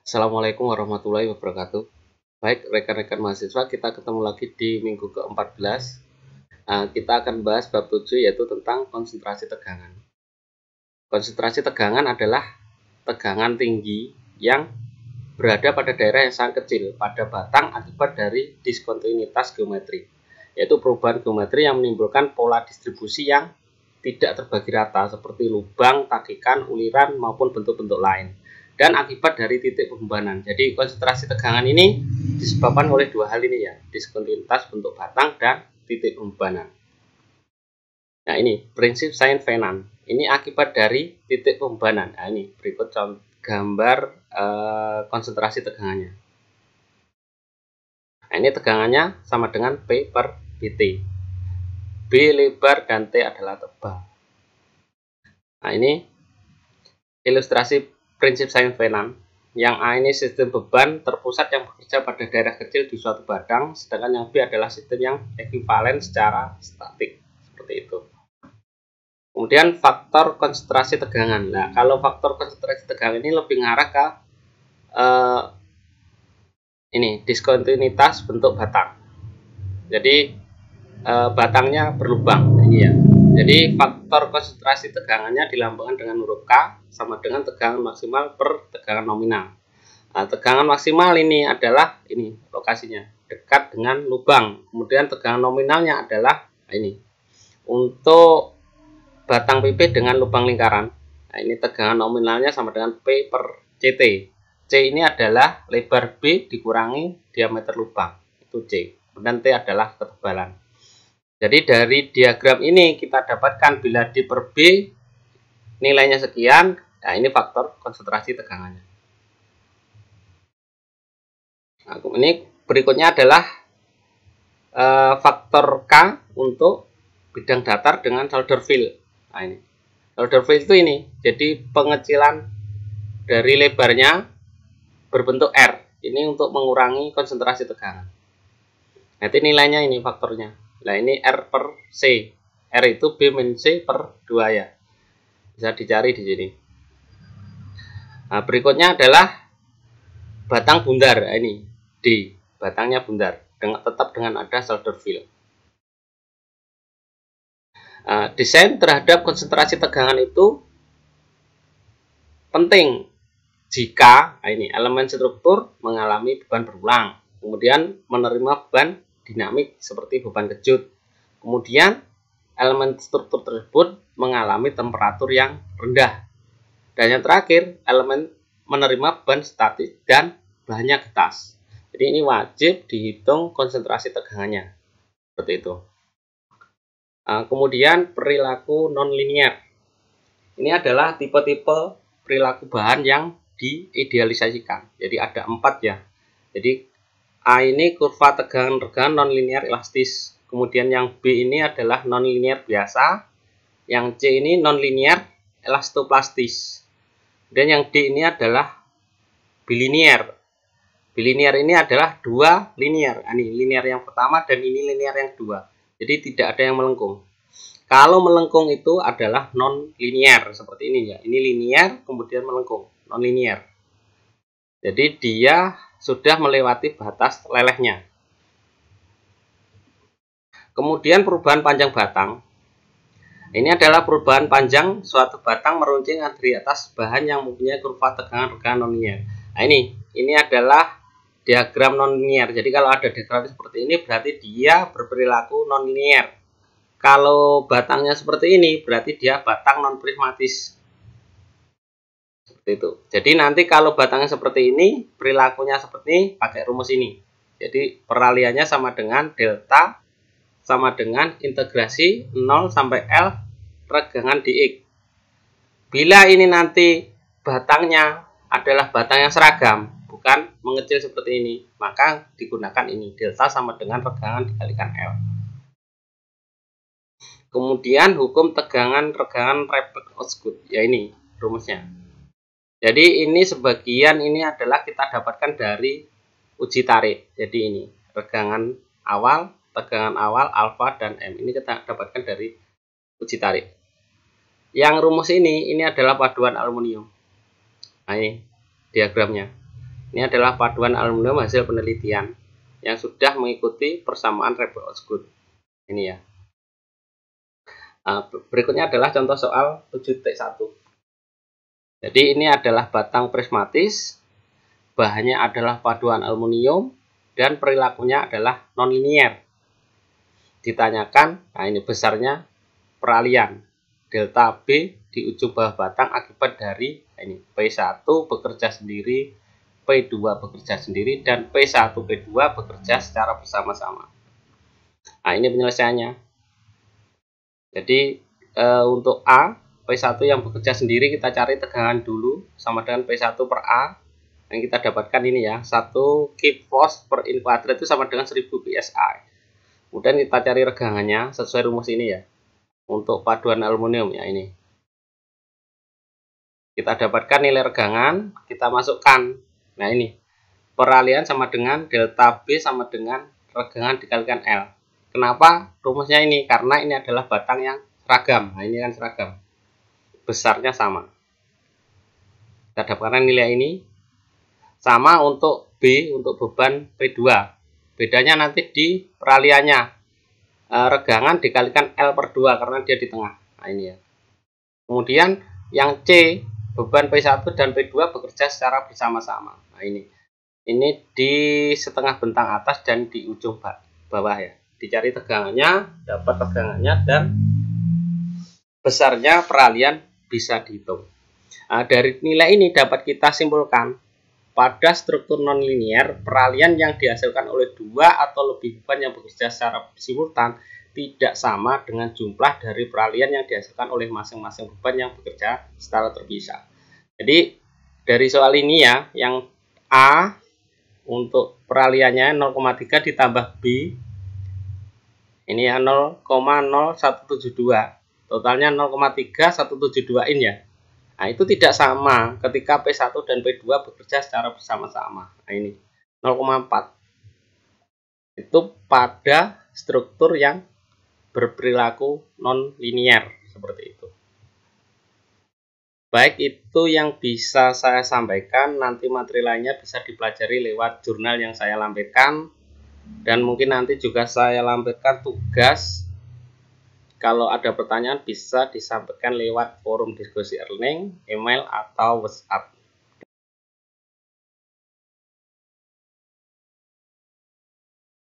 Assalamualaikum warahmatullahi wabarakatuh. Baik, rekan-rekan mahasiswa, kita ketemu lagi di minggu ke-14. Kita akan bahas bab 7, yaitu tentang konsentrasi tegangan. Konsentrasi tegangan adalah tegangan tinggi yang berada pada daerah yang sangat kecil pada batang akibat dari diskontinuitas geometri, yaitu perubahan geometri yang menimbulkan pola distribusi yang tidak terbagi rata seperti lubang, takikan, uliran, maupun bentuk-bentuk lain, dan akibat dari titik pembebanan. Jadi konsentrasi tegangan ini disebabkan oleh dua hal ini, ya, diskontinuitas bentuk batang dan titik pembebanan. Nah, ini prinsip Saint-Venant. Ini akibat dari titik pembebanan. Nah, ini berikut contoh gambar konsentrasi tegangannya. Nah, ini tegangannya sama dengan P per Bt. B lebar dan T adalah tebal. Nah, ini ilustrasi prinsip Saint-Venant. Yang A ini sistem beban terpusat yang bekerja pada daerah kecil di suatu batang, sedangkan yang B adalah sistem yang ekuivalen secara statik. Seperti itu. Kemudian faktor konsentrasi tegangan. Nah, kalau faktor konsentrasi tegangan ini lebih ngarah ke ini diskontinuitas bentuk batang. Jadi batangnya berlubang, ini ya. Jadi faktor konsentrasi tegangannya dilambangkan dengan huruf K sama dengan tegangan maksimal per tegangan nominal. Nah, tegangan maksimal ini adalah ini lokasinya dekat dengan lubang. Kemudian tegangan nominalnya adalah ini untuk batang PP dengan lubang lingkaran. Nah, ini tegangan nominalnya sama dengan P per CT. C ini adalah lebar B dikurangi diameter lubang, itu C. Kemudian T adalah ketebalan. Jadi dari diagram ini kita dapatkan bila D per B nilainya sekian, nah ini faktor konsentrasi tegangannya. Nah, ini berikutnya adalah faktor K untuk bidang datar dengan solder fill. Nah, ini solder fill itu ini, jadi pengecilan dari lebarnya berbentuk R. Ini untuk mengurangi konsentrasi tegangan. Nanti nilainya ini faktornya. Nah, ini R per C. R itu B min C per 2 ya. Bisa dicari di sini. Nah, berikutnya adalah batang bundar. Nah, ini D. Batangnya bundar. Tetap dengan ada solder fill. Desain terhadap konsentrasi tegangan itu penting jika ini elemen struktur mengalami beban berulang, kemudian menerima beban dinamik seperti beban kejut, kemudian elemen struktur tersebut mengalami temperatur yang rendah, dan yang terakhir elemen menerima beban statis dan bahannya getas. Jadi ini wajib dihitung konsentrasi tegangannya seperti itu. Kemudian perilaku non-linier. Ini adalah tipe-tipe perilaku bahan yang diidealisasikan. Jadi ada 4 ya. Jadi A ini kurva tegangan non-linier elastis. Kemudian yang B ini adalah non-linier biasa. Yang C ini non-linier elastoplastis. Dan yang D ini adalah bilinier. Bilinier ini adalah 2 linier. Ini linier yang pertama dan ini linier yang kedua. Jadi tidak ada yang melengkung. Kalau melengkung itu adalah non-linier seperti ini ya. Ini linier kemudian melengkung, non-linier. Jadi dia sudah melewati batas lelehnya. Kemudian perubahan panjang batang. Ini adalah perubahan panjang suatu batang meruncing di atas bahan yang mempunyai kurva tegangan non-linier. Nah, ini adalah diagram non-linier. Jadi kalau ada diagram seperti ini berarti dia berperilaku non-linier. Kalau batangnya seperti ini berarti dia batang non-prismatis. Seperti itu. Jadi nanti kalau batangnya seperti ini, perilakunya seperti ini, pakai rumus ini. Jadi peralihannya sama dengan delta sama dengan integrasi 0 sampai L regangan dx. Bila ini nanti batangnya adalah batang yang seragam, bukan mengecil seperti ini, maka digunakan ini, delta sama dengan regangan dikalikan L. Kemudian hukum tegangan regangan Rayleigh-Osgood, ya ini rumusnya. Jadi ini sebagian ini adalah kita dapatkan dari uji tarik. Jadi ini regangan awal, tegangan awal, alfa dan M. Ini kita dapatkan dari uji tarik. Yang rumus ini adalah paduan aluminium. Nah, ini diagramnya. Ini adalah paduan aluminium hasil penelitian yang sudah mengikuti persamaan Rebel Osgood. Ini ya. Berikutnya adalah contoh soal 7.1. Jadi ini adalah batang prismatis, bahannya adalah paduan aluminium, dan perilakunya adalah nonlinier. Ditanyakan, nah ini besarnya peralihan delta B di ujung bawah batang akibat dari ini P1 bekerja sendiri, P2 bekerja sendiri, dan P1 P2 bekerja secara bersama-sama. Nah ini penyelesaiannya. Jadi untuk A, P1 yang bekerja sendiri kita cari tegangan dulu sama dengan P1 per A. Yang kita dapatkan ini ya, 1 kip force per in kuadrat itu sama dengan 1000 psi. Kemudian kita cari regangannya sesuai rumus ini ya. Untuk paduan aluminium ya ini. Kita dapatkan nilai regangan, kita masukkan. Nah ini, peralihan sama dengan delta B sama dengan regangan dikalikan L. Kenapa rumusnya ini? Karena ini adalah batang yang seragam. Nah ini kan seragam. Besarnya sama. Kita dapatkan nilai ini. Sama untuk B, untuk beban P2. Bedanya nanti di peralihannya. Regangan dikalikan L per 2 karena dia di tengah. Nah ini ya. Kemudian yang C, beban P1 dan P2 bekerja secara bersama-sama. Nah ini di setengah bentang atas dan di ujung bawah ya. Dicari tegangannya, dapat tegangannya, dan besarnya peralihan bisa dihitung. Nah, dari nilai ini dapat kita simpulkan pada struktur nonlinier, peralihan yang dihasilkan oleh dua atau lebih beban yang bekerja secara simultan tidak sama dengan jumlah dari peralihan yang dihasilkan oleh masing-masing beban yang bekerja secara terpisah. Jadi dari soal ini ya, yang A untuk peralihannya 0,3 ditambah B ini ya 0,0172, totalnya 0,3172 in ya. Nah itu tidak sama ketika P1 dan P2 bekerja secara bersama-sama. Nah ini 0,4 itu pada struktur yang berperilaku non-linier seperti itu. Baik, itu yang bisa saya sampaikan. Nanti materi lainnya bisa dipelajari lewat jurnal yang saya lampirkan. Dan mungkin nanti juga saya lampirkan tugas. Kalau ada pertanyaan bisa disampaikan lewat forum diskusi e-learning, email, atau WhatsApp.